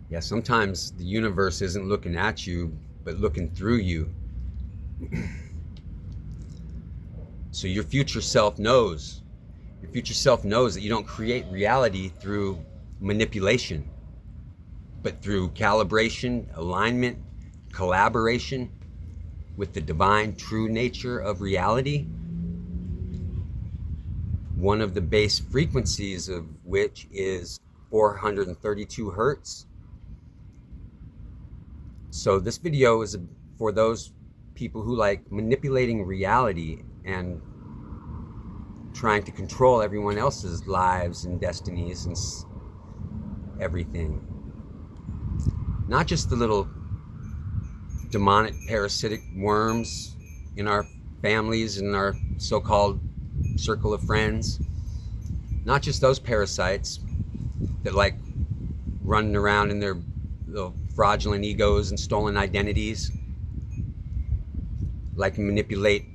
Yeah, sometimes the universe isn't looking at you, but looking through you. So your future self knows. Your future self knows that you don't create reality through manipulation, but through calibration, alignment, collaboration with the divine true nature of reality, one of the base frequencies of which is 432 hertz. So this video is for those people who like manipulating reality and trying to control everyone else's lives and destinies and everything. Not just the little demonic parasitic worms in our families and our so-called circle of friends. Not just those parasites that like running around in their little fraudulent egos and stolen identities, like manipulate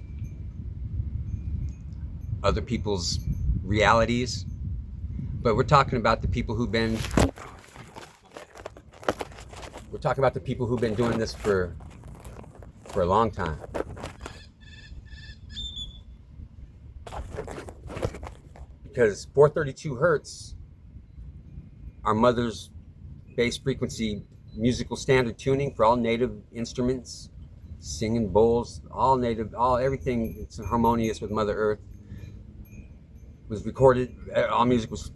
other people's realities. But we're talking about the people who've been doing this for a long time. Because 432 hertz, our mother's base frequency musical standard tuning for all native instruments, singing bowls, all native, everything it's harmonious with Mother Earth, was recorded. All music was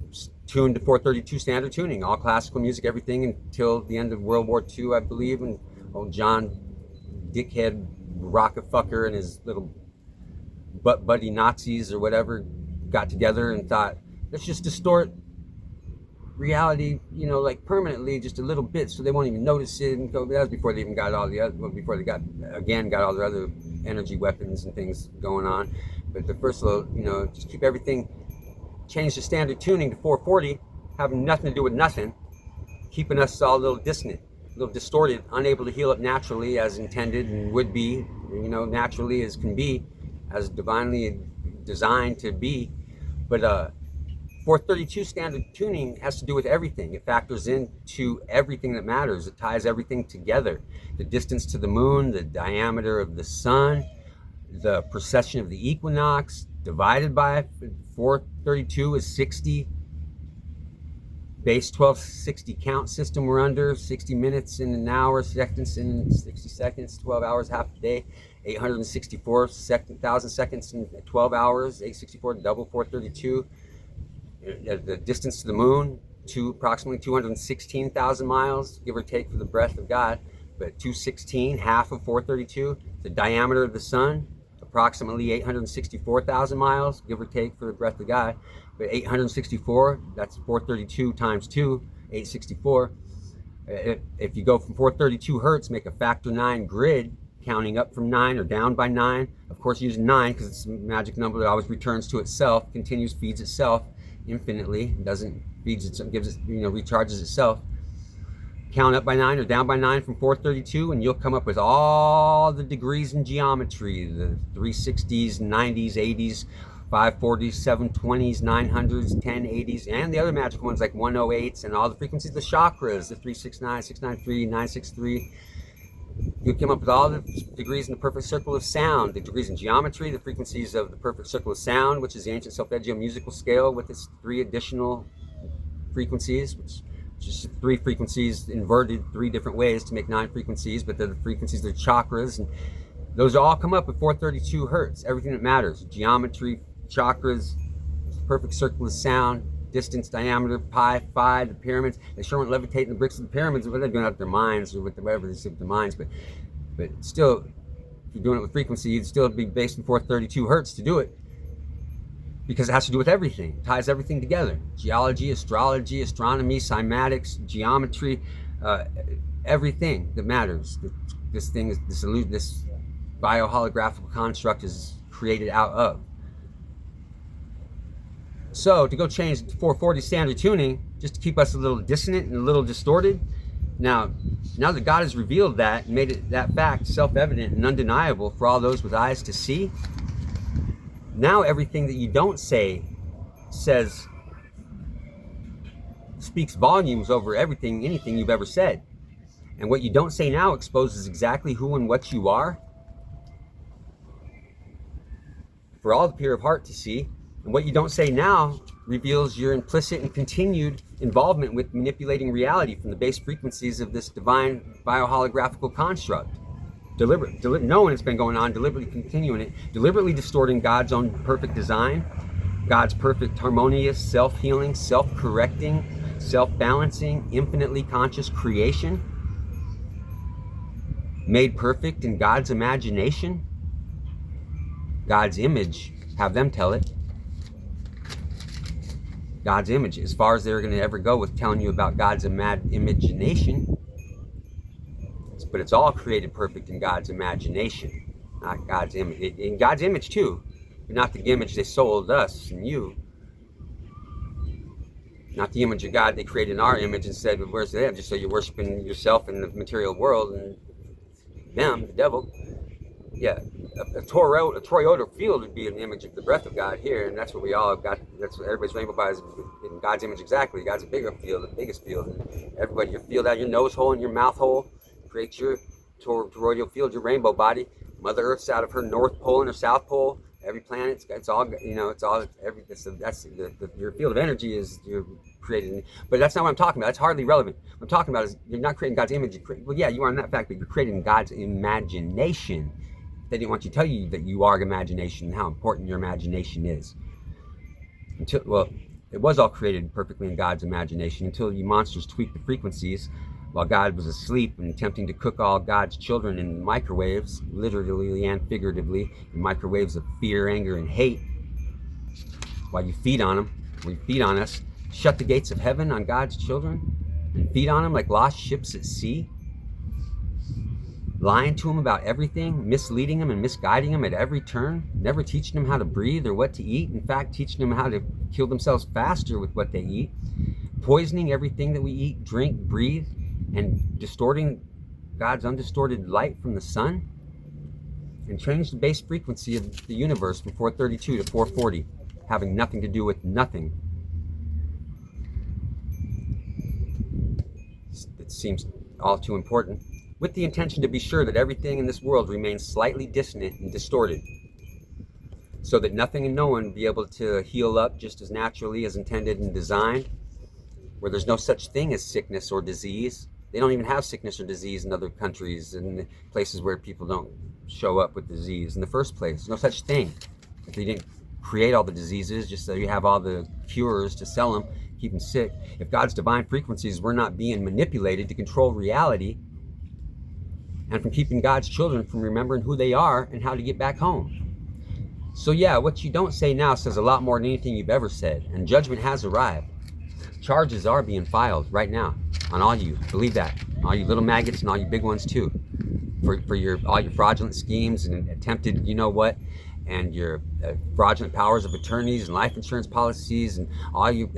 tuned to 432 standard tuning, all classical music, everything until the end of World War II, I believe. And old John Dickhead Rockefucker and his little butt buddy Nazis or whatever got together and thought, let's just distort reality, like permanently, just a little bit, so they won't even notice it. And go, that was before they even got all the other, before they got all their other energy weapons and things going on. But the first little, just keep everything, change the standard tuning to 440, having nothing to do with nothing, keeping us all a little dissonant, a little distorted, unable to heal up naturally as intended and would be, naturally as can be, as divinely designed to be. But 432 standard tuning has to do with everything. It factors into everything that matters. It ties everything together. The distance to the moon, the diameter of the sun, the precession of the equinox, divided by 432 is 60. Base 1260 count system we're under, 60 minutes in an hour, seconds in 60 seconds, 12 hours, half a day, 864,000 seconds in 12 hours, 864 double 432. The distance to the moon, to approximately 216,000 miles, give or take for the breath of God, but 216, half of 432. The diameter of the sun, approximately 864,000 miles, give or take for the breath of God, but 864, that's 432 times 2, 864. If you go from 432 hertz, make a factor 9 grid, counting up from 9 or down by 9, of course using 9 because it's a magic number that always returns to itself, continues, feeds itself infinitely, doesn't feeds it, gives it, recharges itself. Count up by 9 or down by 9 from 432, and you'll come up with all the degrees in geometry, the 360s, 90s, 80s, 540s, 720s, 900s, 1080s, and the other magic ones like 108s, and all the frequencies, the chakras, the 369, 693, 963. You come up with all the degrees in the perfect circle of sound, the degrees in geometry, the frequencies of the perfect circle of sound, which is the ancient solfeggio musical scale with its 3 additional frequencies, which is 3 frequencies inverted 3 different ways to make 9 frequencies, but they're the frequencies, they're chakras, and those all come up at 432 hertz. Everything that matters, geometry, chakras, perfect circle of sound, distance, diameter, pi, phi, the pyramids. They sure weren't levitating the bricks of the pyramids, what they're doing out of their minds or with whatever they say with their minds, but still, if you're doing it with frequency, you'd still be based in 432 hertz to do it, because it has to do with everything. It ties everything together. Geology, astrology, astronomy, cymatics, geometry, everything that matters. This thing is, this bioholographical construct is created out of. So to go change to 440 standard tuning, just to keep us a little dissonant and a little distorted. Now that God has revealed that and made it that fact self-evident and undeniable for all those with eyes to see, now everything that you don't say says speaks volumes over anything you've ever said. And what you don't say now exposes exactly who and what you are for all the pure of heart to see. And what you don't say now reveals your implicit and continued involvement with manipulating reality from the base frequencies of this divine bioholographical construct. Knowing it's been going on, deliberately continuing it, deliberately distorting God's own perfect design, God's perfect harmonious, self-healing, self-correcting, self-balancing, infinitely conscious creation, made perfect in God's imagination, God's image, have them tell it. God's image, as far as they're going to ever go with telling you about God's imagination. But it's all created perfect in God's imagination, not God's image. In God's image too, but not the image they sold us and you. Not the image of God they created in our image and said, well, where's that? Just so you're worshiping yourself in the material world and them, the devil. Yeah, a Toyota field would be an image of the breath of God here, and that's what we all have got. That's what everybody's rainbow by is in God's image exactly. God's a bigger field, the biggest field. And everybody, your field out your nose hole and your mouth hole creates your toroidal field, your rainbow body. Mother Earth's out of her North Pole and her South Pole. Every planet, it's all, you know, it's all, your field of energy is you're creating. But that's not what I'm talking about. That's hardly relevant. What I'm talking about is you're not creating God's image. Well, yeah, you are in that fact, but you're creating God's imagination. They didn't want you to tell you that you are imagination and how important your imagination is. Well, it was all created perfectly in God's imagination until you monsters tweaked the frequencies while God was asleep and attempting to cook all God's children in microwaves, literally and figuratively, in microwaves of fear, anger, and hate, while you feed on them, while you feed on us, shut the gates of heaven on God's children and feed on them like lost ships at sea, lying to them about everything, misleading them and misguiding them at every turn, never teaching them how to breathe or what to eat, in fact, teaching them how to kill themselves faster with what they eat, poisoning everything that we eat, drink, breathe, and distorting God's undistorted light from the sun, and change the base frequency of the universe from 432 to 440, having nothing to do with nothing. It seems all too important, with the intention to be sure that everything in this world remains slightly dissonant and distorted, so that nothing and no one will be able to heal up just as naturally as intended and designed, where there's no such thing as sickness or disease. They don't even have sickness or disease in other countries and places where people don't show up with disease in the first place. No such thing. If you didn't create all the diseases just so you have all the cures to sell them, keep them sick. If God's divine frequencies were not being manipulated to control reality, and from keeping God's children from remembering who they are and how to get back home. So yeah, what you don't say now says a lot more than anything you've ever said, and judgment has arrived. Charges are being filed right now on all you. Believe that. All you little maggots and all you big ones too. For all your fraudulent schemes and attempted, you know what, and your fraudulent powers of attorneys and life insurance policies and all you,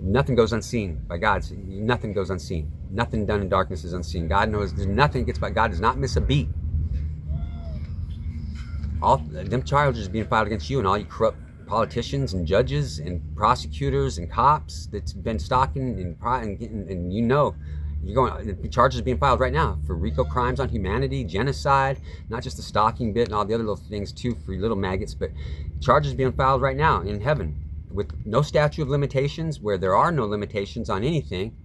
nothing goes unseen by God. Nothing goes unseen. Nothing done in darkness is unseen. God knows nothing gets by. God does not miss a beat. All them charges being filed against you and all you corrupt politicians and judges and prosecutors and cops that's been stalking and you know, you're going, the charges being filed right now for RICO crimes on humanity, genocide, not just the stalking bit and all the other little things too for little maggots, but charges being filed right now in heaven with no statute of limitations, where there are no limitations on anything.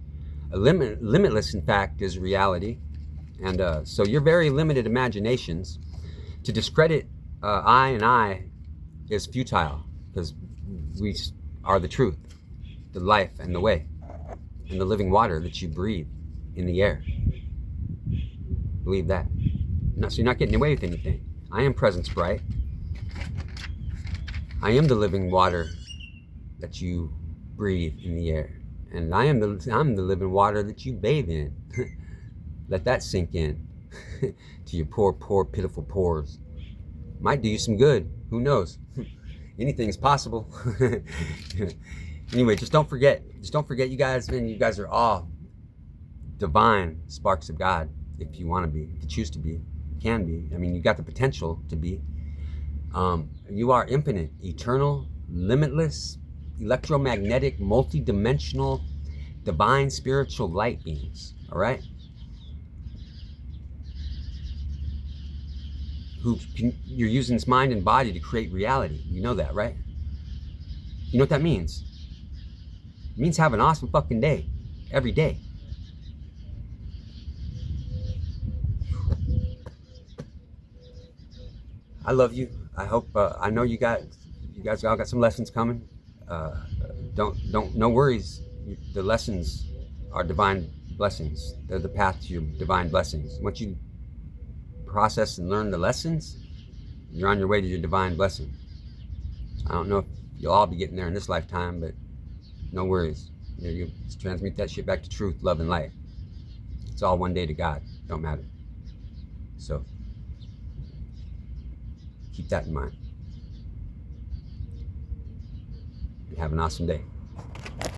Limitless, in fact, is reality. And so your very limited imaginations to discredit I is futile, because we are the truth, the life and the way, and the living water that you breathe in the air. Believe that. So you're not getting away with anything. I am presence bright. I am the living water that you breathe in the air. And I'm the living water that you bathe in. Let that sink in to your poor, pitiful pores. Might do you some good. Who knows? Anything's possible. Anyway, just don't forget, you guys, man, you guys are all divine sparks of God, if you want to be, if you choose to be, can be. I mean, you got the potential to be. You are infinite, eternal, limitless, electromagnetic, multi-dimensional, divine spiritual light beings, all right? You're using this mind and body to create reality. You know that, right? You know what that means? It means have an awesome fucking day, every day. I love you. I hope, I know you guys all got some lessons coming. Uh, no worries. The lessons are divine blessings. They're the path to your divine blessings. Once you process and learn the lessons, you're on your way to your divine blessing. I don't know if you'll all be getting there in this lifetime, but no worries. You transmute that shit back to truth, love, and light. It's all one day to God. Don't matter. So keep that in mind. And have an awesome day.